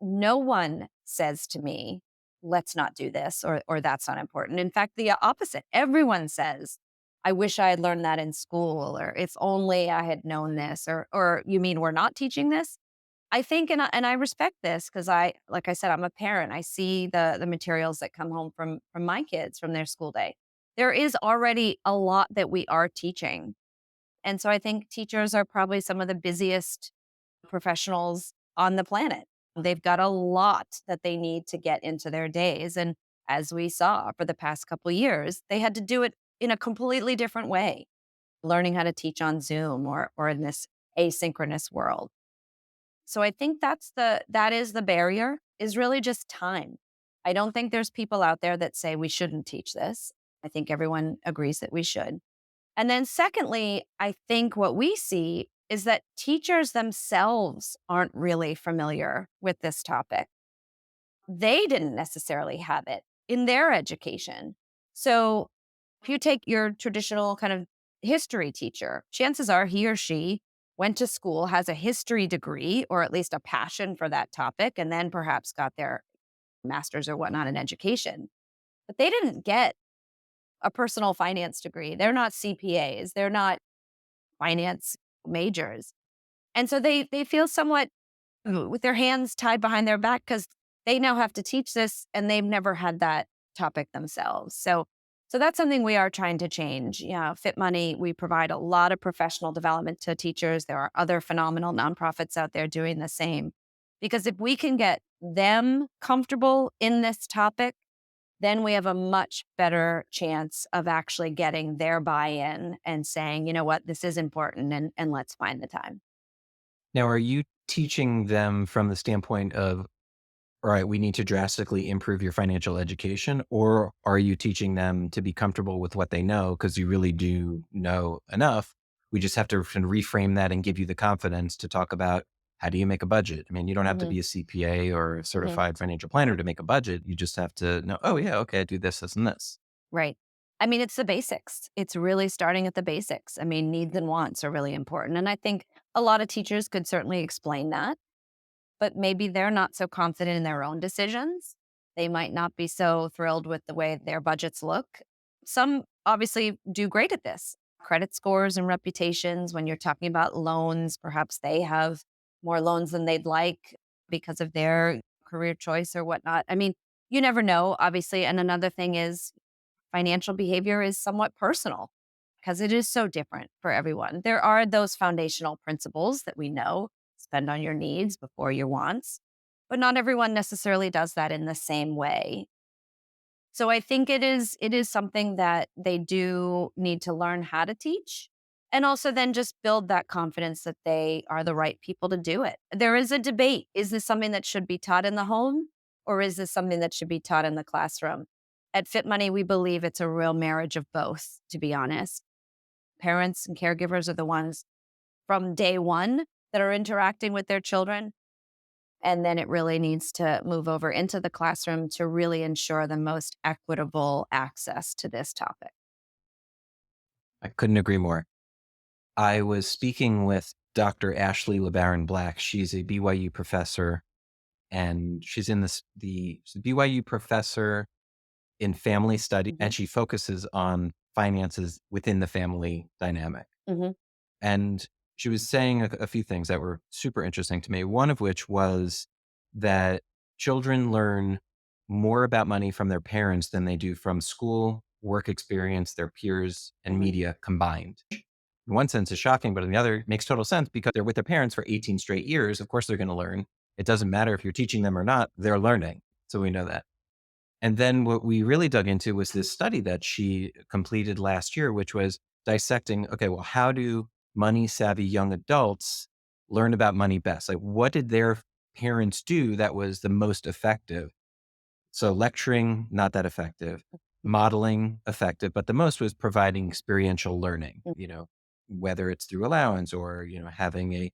no one says to me, let's not do this or that's not important. In fact, the opposite. Everyone says, I wish I had learned that in school, or if only I had known this, or you mean we're not teaching this? I think, and I respect this because like I said, I'm a parent. I see the materials that come home from my kids from their school day. There is already a lot that we are teaching. And so I think teachers are probably some of the busiest professionals on the planet. They've got a lot that they need to get into their days. And as we saw for the past couple of years, they had to do it in a completely different way, learning how to teach on Zoom or in this asynchronous world. So I think that is the barrier, is really just time. I don't think there's people out there that say we shouldn't teach this. I think everyone agrees that we should. And then secondly, I think what we see is that teachers themselves aren't really familiar with this topic. They didn't necessarily have it in their education. So if you take your traditional kind of history teacher, chances are he or she went to school, has a history degree, or at least a passion for that topic, and then perhaps got their master's or whatnot in education. But they didn't get a personal finance degree. They're not CPAs. They're not finance majors. And so they feel somewhat with their hands tied behind their back because they now have to teach this and they've never had that topic themselves. So that's something we are trying to change. Yeah, FitMoney, we provide a lot of professional development to teachers. There are other phenomenal nonprofits out there doing the same. Because if we can get them comfortable in this topic, then we have a much better chance of actually getting their buy-in and saying, you know what, this is important and let's find the time. Now, are you teaching them from the standpoint of, all right, we need to drastically improve your financial education, or are you teaching them to be comfortable with what they know because you really do know enough? We just have to reframe that and give you the confidence to talk about how do you make a budget? I mean, you don't have to Hmm. be a CPA or a Hmm. certified financial planner to make a budget. You just have to know, oh, yeah, okay, I do this, this, and this. Right. I mean, it's the basics. It's really starting at the basics. I mean, needs and wants are really important. And I think a lot of teachers could certainly explain that, but maybe they're not so confident in their own decisions. They might not be so thrilled with the way their budgets look. Some obviously do great at this. Credit scores and reputations, when you're talking about loans, perhaps they have more loans than they'd like because of their career choice or whatnot. I mean, you never know, obviously. And another thing is financial behavior is somewhat personal because it is so different for everyone. There are those foundational principles that we know: spend on your needs before your wants, but not everyone necessarily does that in the same way. So I think it is something that they do need to learn how to teach, and also then just build that confidence that they are the right people to do it. There is a debate. Is this something that should be taught in the home, or is this something that should be taught in the classroom? At FitMoney, we believe it's a real marriage of both, to be honest. Parents and caregivers are the ones from day one that are interacting with their children. And then it really needs to move over into the classroom to really ensure the most equitable access to this topic. I couldn't agree more. I was speaking with Dr. Ashley LeBaron Black. She's a BYU professor, and she's in she's a BYU professor in family study, Hmm. and she focuses on finances within the family dynamic. Hmm. And she was saying a few things that were super interesting to me. One of which was that children learn more about money from their parents than they do from school, work experience, their peers, and Hmm. media combined. In one sense, is shocking, but in the other, it makes total sense because they're with their parents for 18 straight years. Of course, they're going to learn. It doesn't matter if you're teaching them or not, they're learning. So we know that. And then what we really dug into was this study that she completed last year, which was dissecting, okay, well, how do money savvy young adults learn about money best? Like, what did their parents do that was the most effective? So, lecturing, not that effective, modeling, effective, but the most was providing experiential learning, whether it's through allowance or, having a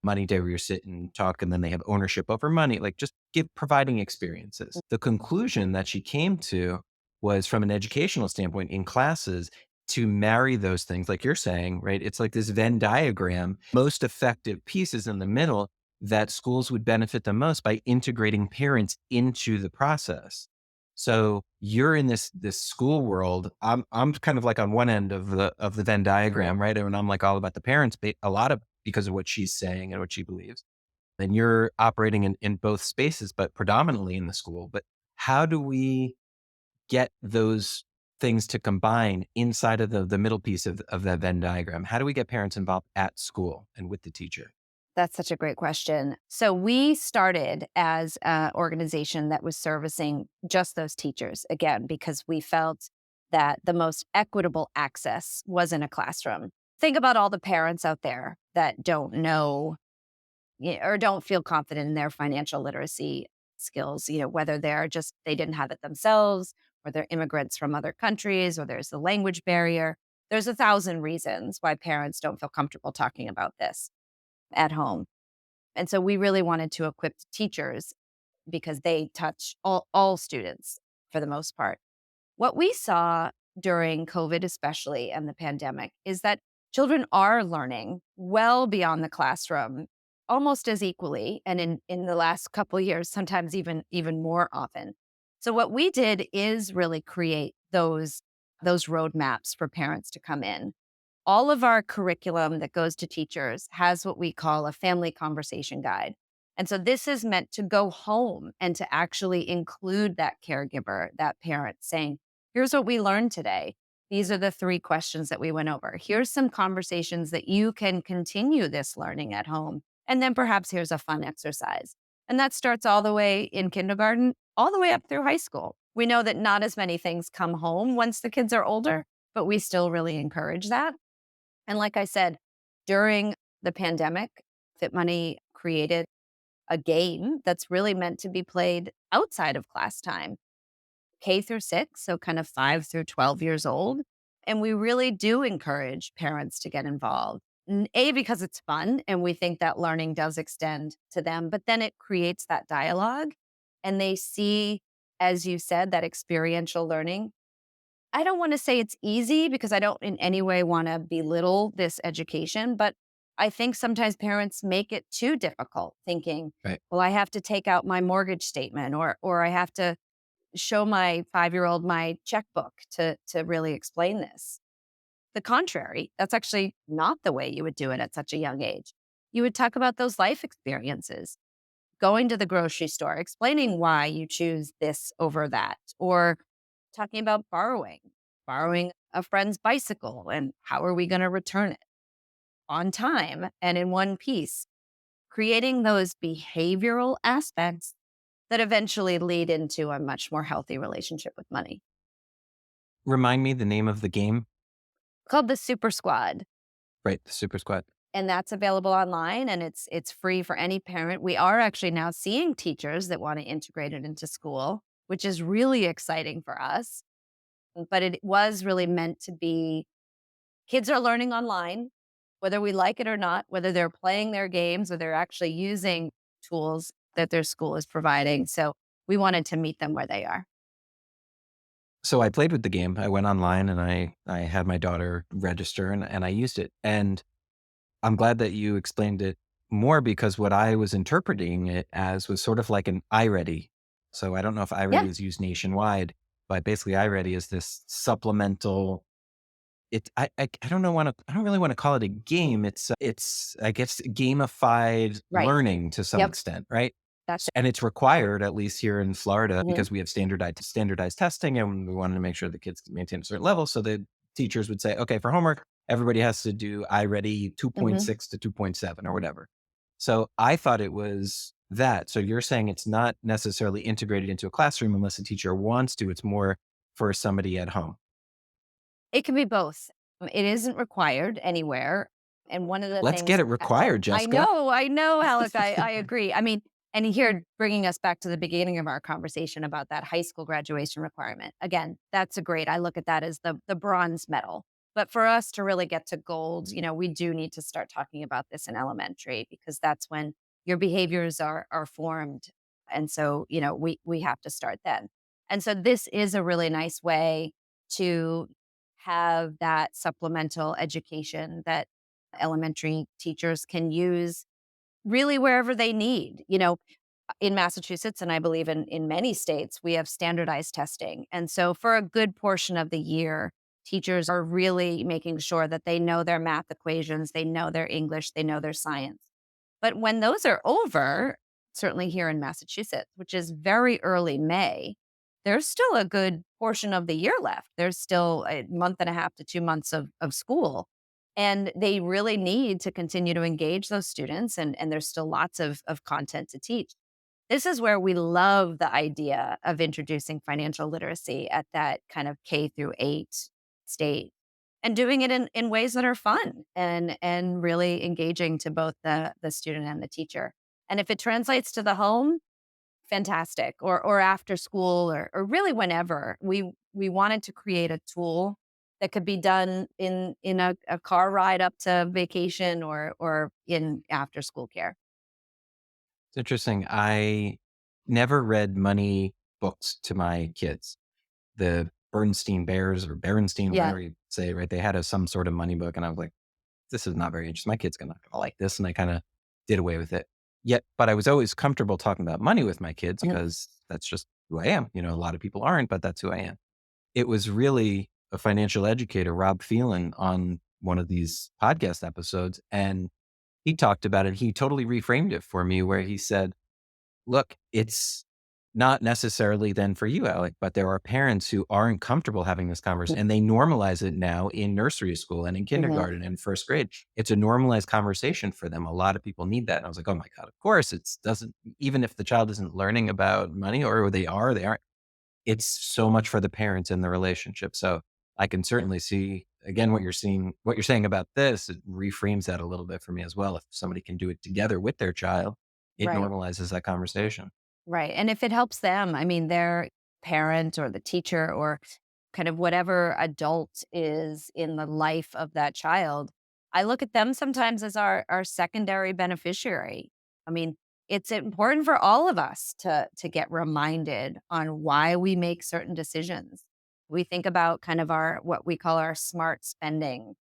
money day where you sit and talk and then they have ownership over money, like just providing experiences. The conclusion that she came to was from an educational standpoint in classes to marry those things, like you're saying, right? It's like this Venn diagram, most effective pieces in the middle. that schools would benefit the most by integrating parents into the process. So you're in this school world. I'm kind of like on one end of the Venn diagram, right? And I'm like all about the parents, a lot of because of what she's saying and what she believes. And you're operating in both spaces, but predominantly in the school. But how do we get those things to combine inside of the middle piece of that Venn diagram? How do we get parents involved at school and with the teacher? That's such a great question. So we started as an organization that was servicing just those teachers, again, because we felt that the most equitable access was in a classroom. Think about all the parents out there that don't know or don't feel confident in their financial literacy skills, whether they're just they didn't have it themselves or they're immigrants from other countries or there's the language barrier. There's a thousand reasons why parents don't feel comfortable talking about this at home. And so we really wanted to equip teachers because they touch all students for the most part. What we saw during COVID, especially and the pandemic, is that children are learning well beyond the classroom almost as equally. And in the last couple of years, sometimes even more often. So what we did is really create those roadmaps for parents to come in. All of our curriculum that goes to teachers has what we call a family conversation guide. And so this is meant to go home and to actually include that caregiver, that parent saying, here's what we learned today. These are the three questions that we went over. Here's some conversations that you can continue this learning at home. And then perhaps here's a fun exercise. And that starts all the way in kindergarten, all the way up through high school. We know that not as many things come home once the kids are older, but we still really encourage that. And like I said, during the pandemic, FitMoney created a game that's really meant to be played outside of class time, K through 6, so kind of 5 through 12 years old. And we really do encourage parents to get involved. A, because it's fun and we think that learning does extend to them, but then it creates that dialogue and they see, as you said, that experiential learning. I don't want to say it's easy because I don't in any way want to belittle this education, but I think sometimes parents make it too difficult thinking, Right. well, I have to take out my mortgage statement or I have to show my 5-year-old my checkbook to really explain this. The contrary, that's actually not the way you would do it at such a young age. You would talk about those life experiences, going to the grocery store, explaining why you choose this over that, or talking about borrowing a friend's bicycle and how are we going to return it on time and in one piece, creating those behavioral aspects that eventually lead into a much more healthy relationship with money. Remind me the name of the game. Called the Super Squad. Right. The Super Squad. And that's available online and it's free for any parent. We are actually now seeing teachers that want to integrate it into school, which is really exciting for us. But it was really meant to be kids are learning online, whether we like it or not, whether they're playing their games or they're actually using tools that their school is providing. So we wanted to meet them where they are. So I played with the game. I went online and I had my daughter register and I used it. And I'm glad that you explained it more because what I was interpreting it as was sort of like an iReady. So I don't know if Yeah, iReady is used nationwide, but basically iReady is this supplemental. I don't know want to I don't really want to call it a game. It's I guess gamified right. learning to some Yep. extent, right? That's it. And it's required, at least here in Florida, Mhm. because we have standardized testing, and we wanted to make sure the kids can maintain a certain level. So the teachers would say, okay, for homework, everybody has to do iReady Mhm. 2.6 to 2.7 or whatever. So I thought it was that. So you're saying it's not necessarily integrated into a classroom unless a teacher wants to. It's more for somebody at home. It can be both. It isn't required anywhere. And one of the Let's get things it required, Jessica. I know, Alec, I agree. I mean, and here bringing us back to the beginning of our conversation about that high school graduation requirement. Again, that's a great, I look at that as the bronze medal. But for us to really get to gold, we do need to start talking about this in elementary because that's when your behaviors are formed. And so, we have to start then. And so this is a really nice way to have that supplemental education that elementary teachers can use really wherever they need. In Massachusetts, and I believe in many states, we have standardized testing. And so for a good portion of the year, teachers are really making sure that they know their math equations, they know their English, they know their science. But when those are over, certainly here in Massachusetts, which is very early May, there's still a good portion of the year left. There's still a month and a half to 2 months of school. And they really need to continue to engage those students. And there's still lots of content to teach. This is where we love the idea of introducing financial literacy at that kind of K through 8 stage and doing it in ways that are fun and really engaging to both the student and the teacher. And if it translates to the home, fantastic. Or after school or really whenever. We wanted to create a tool that could be done in a car ride up to vacation or in after school care. It's interesting. I never read money books to my kids. The Bernstein Bears or Berenstein, Yeah. whatever you say, right? They had some sort of money book, and I was like, this is not very interesting. My kid's gonna like this, and I kind of did away with it. Yet, but I was always comfortable talking about money with my kids Mhm. because that's just who I am. A lot of people aren't, but that's who I am. It was really a financial educator, Rob Phelan, on one of these podcast episodes, and he talked about it. He totally reframed it for me, where he said, look, it's not necessarily then for you, Alec, but there are parents who aren't comfortable having this conversation and they normalize it now in nursery school and in Mhm. kindergarten and first grade. It's a normalized conversation for them. A lot of people need that. And I was like, oh my God, of course it's doesn't, even if the child isn't learning about money or they aren't, it's so much for the parents in the relationship. So I can certainly see again what you're saying about this, it reframes that a little bit for me as well. If somebody can do it together with their child, it Right. normalizes that conversation. Right, and if it helps them, I mean, their parent or the teacher or kind of whatever adult is in the life of that child, I look at them sometimes as our secondary beneficiary. I mean, it's important for all of us to get reminded on why we make certain decisions. We think about kind of our what we call our smart spending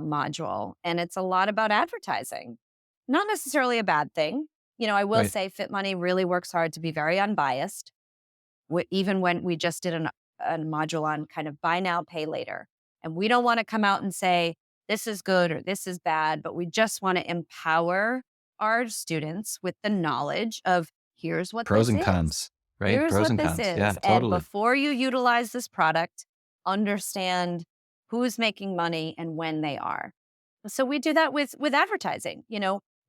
module, and it's a lot about advertising. Not necessarily a bad thing. I will Right. say FitMoney really works hard to be very unbiased. Even when we just did a module on kind of buy now, pay later. And we don't want to come out and say, this is good or this is bad, but we just want to empower our students with the knowledge of here's what Pros this and is. cons, right? Here's Pros what and this cons. Yeah, is. And totally. before you utilize this product, understand who's making money and when they are. So we do that with advertising.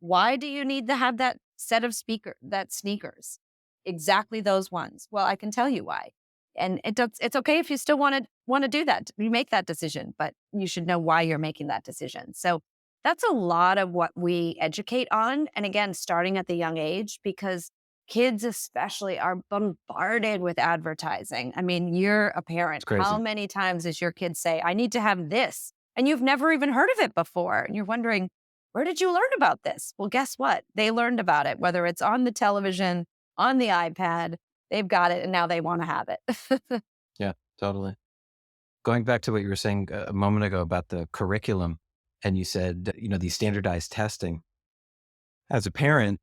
Why do you need to have that set of that sneakers? Exactly those ones. Well, I can tell you why. And it's okay if you still want to do that. You make that decision, but you should know why you're making that decision. So that's a lot of what we educate on. And again, starting at the young age, because kids especially are bombarded with advertising. I mean, you're a It's parent. How crazy. many times does your kid say, I need to have this? And you've never even heard of it before. And you're wondering, where did you learn about this? Well, guess what? They learned about it, whether it's on the television, on the iPad, they've got it and now they want to have it. Yeah, totally. Going back to what you were saying a moment ago about the curriculum, and you said, these standardized testing. As a parent,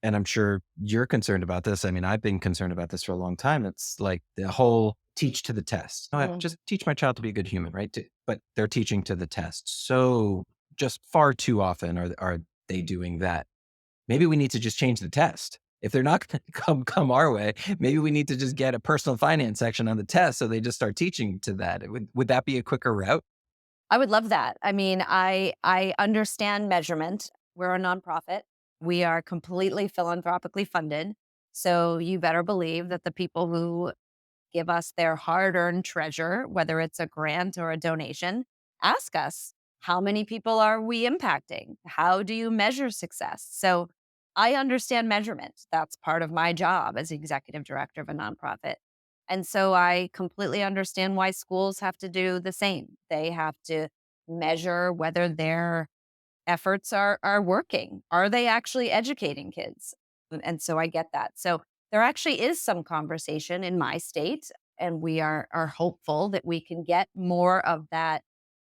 and I'm sure you're concerned about this. I mean, I've been concerned about this for a long time. It's like the whole teach to the test. No, I Mhm. just teach my child to be a good human, right? But they're teaching to the test. So just far too often are they doing that. Maybe we need to just change the test. If they're not going to come our way, maybe we need to just get a personal finance section on the test so they just start teaching to that. Would that be a quicker route? I would love that. I mean, I understand measurement. We're a nonprofit. We are completely philanthropically funded. So you better believe that the people who give us their hard earned treasure, whether it's a grant or a donation, ask us, how many people are we impacting? How do you measure success? So I understand measurement. That's part of my job as executive director of a nonprofit. And so I completely understand why schools have to do the same. They have to measure whether their efforts are working. Are they actually educating kids? And so I get that. So there actually is some conversation in my state, and we are hopeful that we can get more of that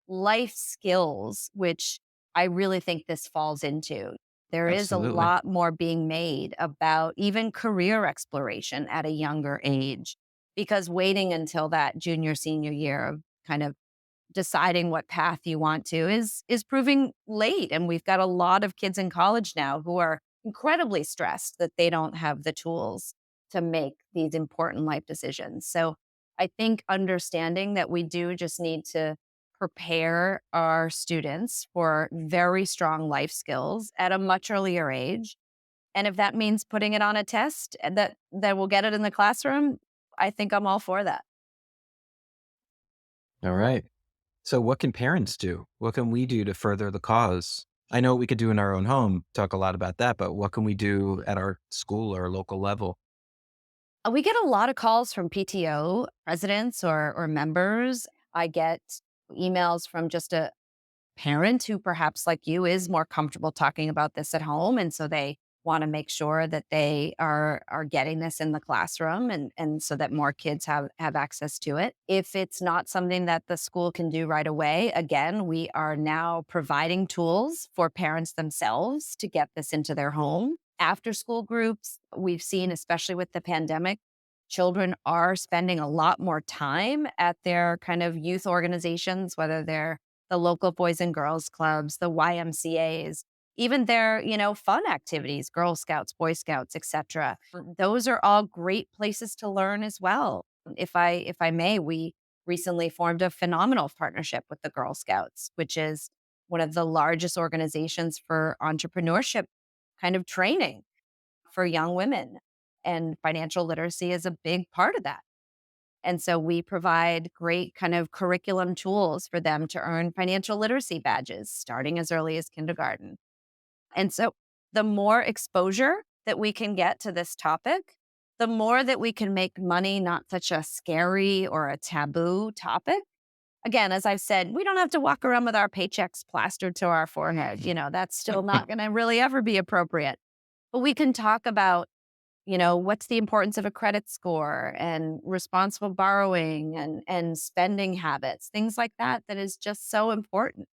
life skills, which I really think this falls into. There is a Absolutely. lot more being made about even career exploration at a younger age, because waiting until that junior, senior year of kind of deciding what path you want to is proving late. And we've got a lot of kids in college now who are incredibly stressed that they don't have the tools to make these important life decisions. So I think understanding that we do just need to prepare our students for very strong life skills at a much earlier age. And if that means putting it on a test that will get it in the classroom, I think I'm all for that. All right. So, what can parents do? What can we do to further the cause? I know what we could do in our own home, talk a lot about that, but what can we do at our school or local level? We get a lot of calls from PTO presidents or members. I get emails from just a parent who perhaps like you is more comfortable talking about this at home, and so they want to make sure that they are getting this in the classroom, and so that more kids have access to it. If it's not something that the school can do right away, again, we are now providing tools for parents themselves to get this into their home. After school groups, we've seen, especially with the pandemic, children are spending a lot more time at their kind of youth organizations, whether they're the local boys and girls clubs, the YMCAs, even their, fun activities, Girl Scouts, Boy Scouts, etc. Those are all great places to learn as well. If I may, we recently formed a phenomenal partnership with the Girl Scouts, which is one of the largest organizations for entrepreneurship kind of training for young women. And financial literacy is a big part of that. And so we provide great kind of curriculum tools for them to earn financial literacy badges starting as early as kindergarten. And so the more exposure that we can get to this topic, the more that we can make money not such a scary or a taboo topic. Again, as I've said, we don't have to walk around with our paychecks plastered to our forehead. That's still not going to really ever be appropriate. But we can talk about what's the importance of a credit score and responsible borrowing and spending habits, things like that, that is just so important.